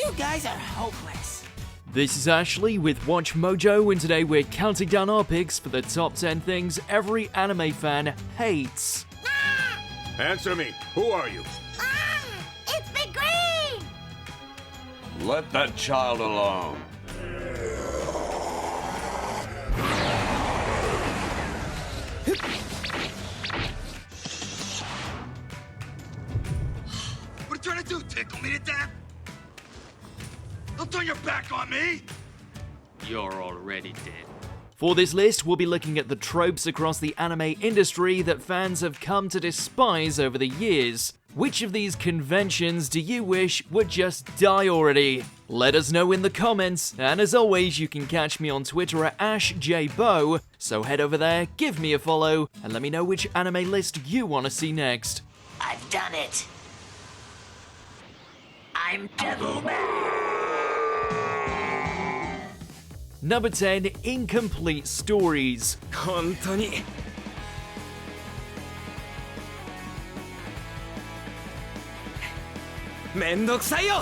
You guys are hopeless. This is Ashley with WatchMojo, and today we're counting down our picks for the top 10 things every anime fan hates. Answer me. Who are you? It's Big Green! Let that child alone. What are you trying to do, tickle me to death? Don't turn your back on me! You're already dead. For this list, we'll be looking at the tropes across the anime industry that fans have come to despise over the years. Which of these conventions do you wish would just die already? Let us know in the comments, and as always, you can catch me on Twitter at AshJBo, so head over there, give me a follow, and let me know which anime list you want to see next. I've done it. I'm Devilman. Number 10, Incomplete Stories. 本当にめんどくさいよ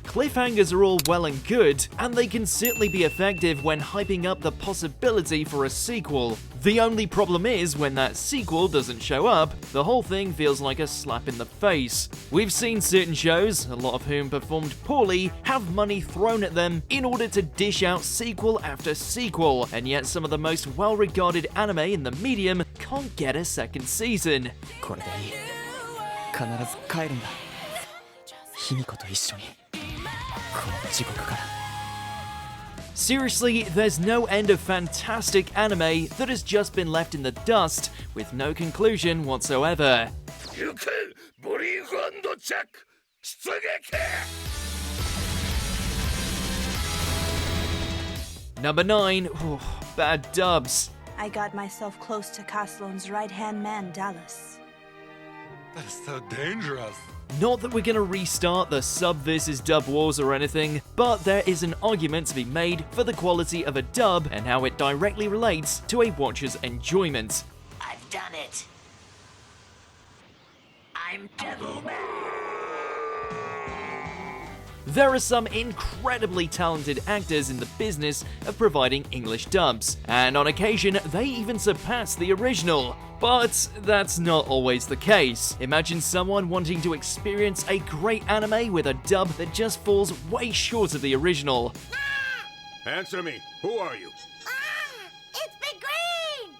Cliffhangers are all well and good, and they can certainly be effective when hyping up the possibility for a sequel. The only problem is, when that sequel doesn't show up, the whole thing feels like a slap in the face. We've seen certain shows, a lot of whom performed poorly, have money thrown at them in order to dish out sequel after sequel, and yet some of the most well-regarded anime in the medium can't get a second season. これでいい必ず帰るんだ卑弥呼と一緒にこの地獄から Seriously, there's no end of fantastic anime that has just been left in the dust with no conclusion whatsoever. 行けブリーフ&チェック出撃 Number 9, bad dubs. I got myself close to Castellon's right-hand man, Dallas. That is so dangerous. Not that we're gonna restart the sub versus dub wars or anything, but there is an argument to be made for the quality of a dub and how it directly relates to a watcher's enjoyment. I've done it. I'm Devilman. There are some incredibly talented actors in the business of providing English dubs, and on occasion they even surpass the original. But that's not always the case. Imagine someone wanting to experience a great anime with a dub that just falls way short of the original. Answer me. Who are you? It's Big Green!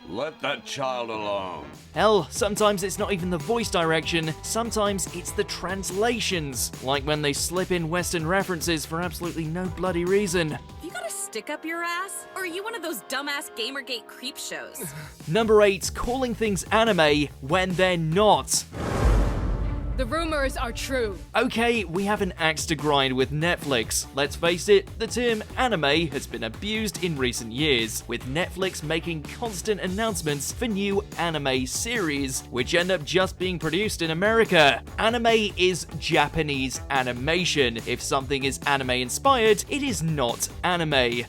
Let that child alone. Hell, sometimes it's not even the voice direction, sometimes it's the translations. Like when they slip in Western references for absolutely no bloody reason. You got a stick up your ass? Or are you one of those dumbass Gamergate creep shows? Number 8, calling things anime when they're not. The rumors are true. Okay, we have an axe to grind with Netflix. Let's face it, the term anime has been abused in recent years, with Netflix making constant announcements for new anime series, which end up just being produced in America. Anime is Japanese animation. If something is anime inspired, it is not anime.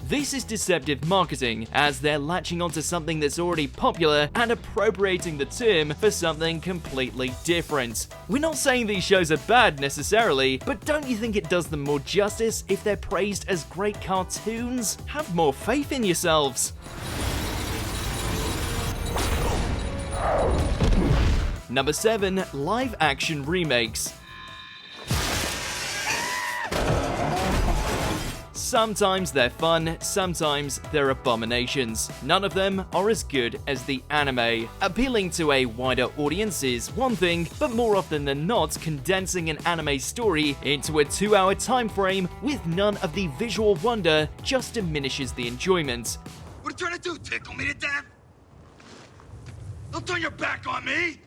This is deceptive marketing, as they're latching onto something that's already popular and appropriating the term for something completely different. We're not saying these shows are bad necessarily, but don't you think it does them more justice if they're praised as great cartoons? Have more faith in yourselves. Number 7, live action remakes. Sometimes they're fun, sometimes they're abominations. None of them are as good as the anime. Appealing to a wider audience is one thing, but more often than not, condensing an anime story into a 2-hour time frame with none of the visual wonder just diminishes the enjoyment. What are you trying to do, tickle me to death? Don't turn your back on me!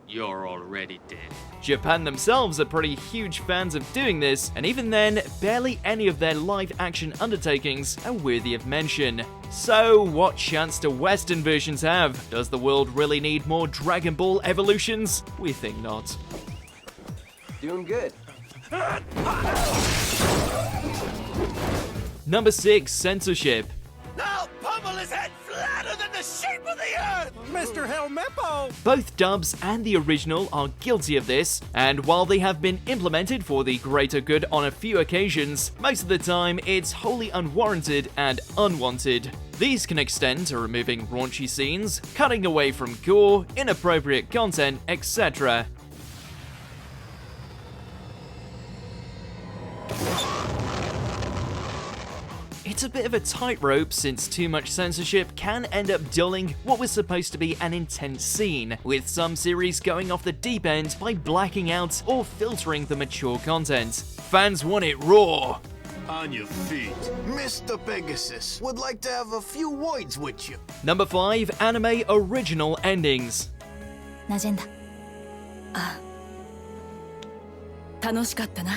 You're already dead. Japan themselves are pretty huge fans of doing this, and even then, barely any of their live-action undertakings are worthy of mention. So, what chance do Western versions have? Does the world really need more Dragon Ball evolutions? We think not. Doing good. Number 6, censorship. Now pummel his head flatter than the shape of the earth! Mr. Helmeppo! Both dubs and the original are guilty of this, and while they have been implemented for the greater good on a few occasions, most of the time it's wholly unwarranted and unwanted. These can extend to removing raunchy scenes, cutting away from gore, inappropriate content, etc. It's a bit of a tightrope since too much censorship can end up dulling what was supposed to be an intense scene, with some series going off the deep end by blacking out or filtering the mature content. Fans want it raw. On your feet. Mr. Pegasus would like to have a few words with you. Number 5. Anime Original Endings. 馴染んだ。あ、楽しかったな。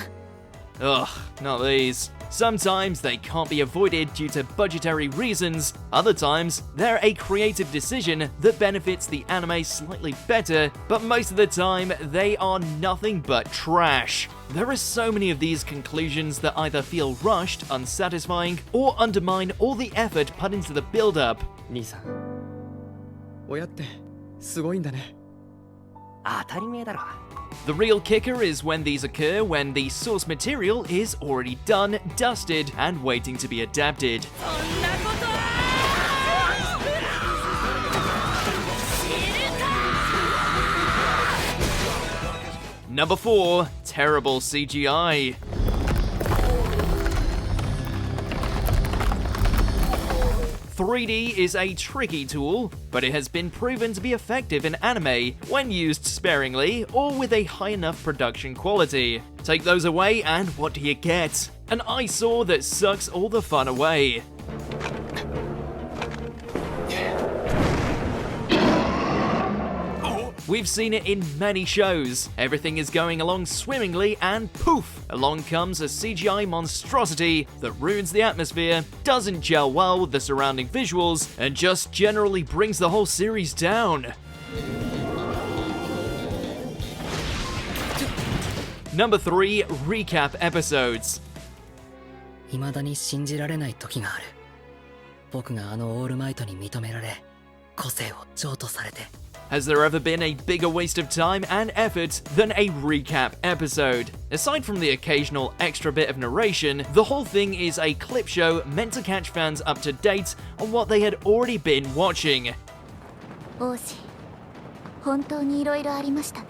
Ugh, not these. Sometimes they can't be avoided due to budgetary reasons, other times they're a creative decision that benefits the anime slightly better, but most of the time they are nothing but trash. There are so many of these conclusions that either feel rushed, unsatisfying, or undermine all the effort put into the build-up. 兄さん、親ってすごいんだね。当たり前だろ。 The real kicker is when these occur when the source material is already done, dusted, and waiting to be adapted. Number 4. Terrible CGI. .3D is a tricky tool, but it has been proven to be effective in anime when used sparingly or with a high enough production quality. Take those away and what do you get? An eyesore that sucks all the fun away. We've seen it in many shows. Everything is going along swimmingly and poof, along comes a CGI monstrosity that ruins the atmosphere, doesn't gel well with the surrounding visuals, and just generally brings the whole series down. Number 3. Recap episodes. 未だに信じられない時がある。僕があのオールマイトに認められ、個性を譲渡されて。 Has there ever been a bigger waste of time and effort than a recap episode? Aside from the occasional extra bit of narration, the whole thing is a clip show meant to catch fans up to date on what they had already been watching. 王子、本当に色々ありましたね。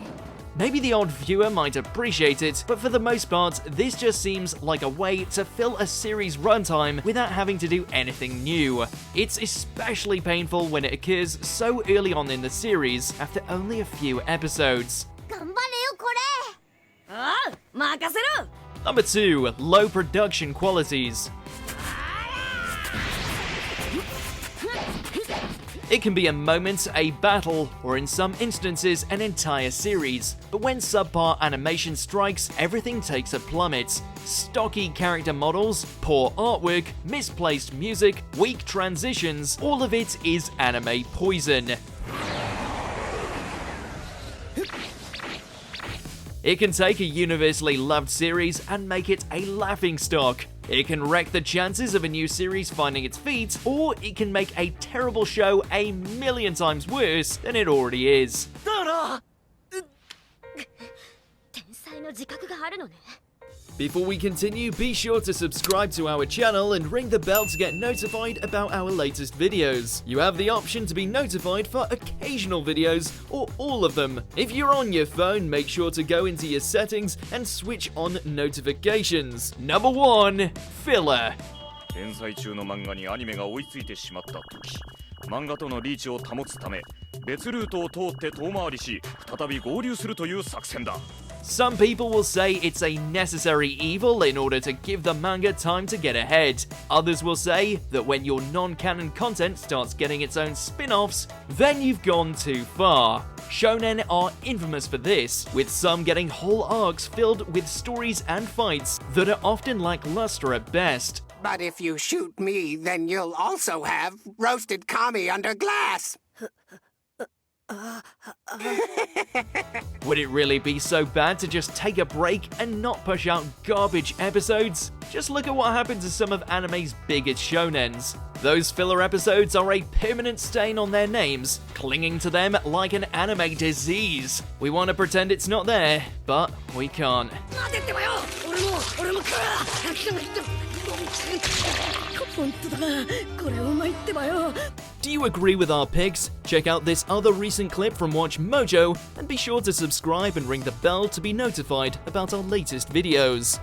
Maybe the odd viewer might appreciate it, but for the most part, this just seems like a way to fill a series runtime without having to do anything new. It's especially painful when it occurs so early on in the series, after only a few episodes. 頑張れよこれ。ああ、任せろ。 Number 2. Low production qualities. It can be a moment, a battle, or in some instances an entire series. But when subpar animation strikes, everything takes a plummet. Stocky character models, poor artwork, misplaced music, weak transitions, all of it is anime poison. It can take a universally loved series and make it a laughingstock. It can wreck the chances of a new series finding its feet, or it can make a terrible show a million times worse than it already is. 天才の自覚があるのね。 Before we continue, be sure to subscribe to our channel and ring the bell to get notified about our latest videos. You have the option to be notified for occasional videos or all of them. If you're on your phone, make sure to go into your settings and switch on notifications. Number 1. Filler. 連載中の漫画にアニメが追いついてしまった時、漫画とのリーチを保つため、別ルートを通って遠回りし、再び合流するという作戦だ。 Some people will say it's a necessary evil in order to give the manga time to get ahead. Others will say that when your non-canon content starts getting its own spin-offs, then you've gone too far. Shonen are infamous for this, with some getting whole arcs filled with stories and fights that are often lackluster at best. But if you shoot me, then you'll also have roasted kami under glass. Would it really be so bad to just take a break and not push out garbage episodes? Just look at what happened to some of anime's biggest shonens. Those filler episodes are a permanent stain on their names, clinging to them like an anime disease. We want to pretend it's not there, but we can't. Do you agree with our picks? Check out this other recent clip from WatchMojo, and be sure to subscribe and ring the bell to be notified about our latest videos.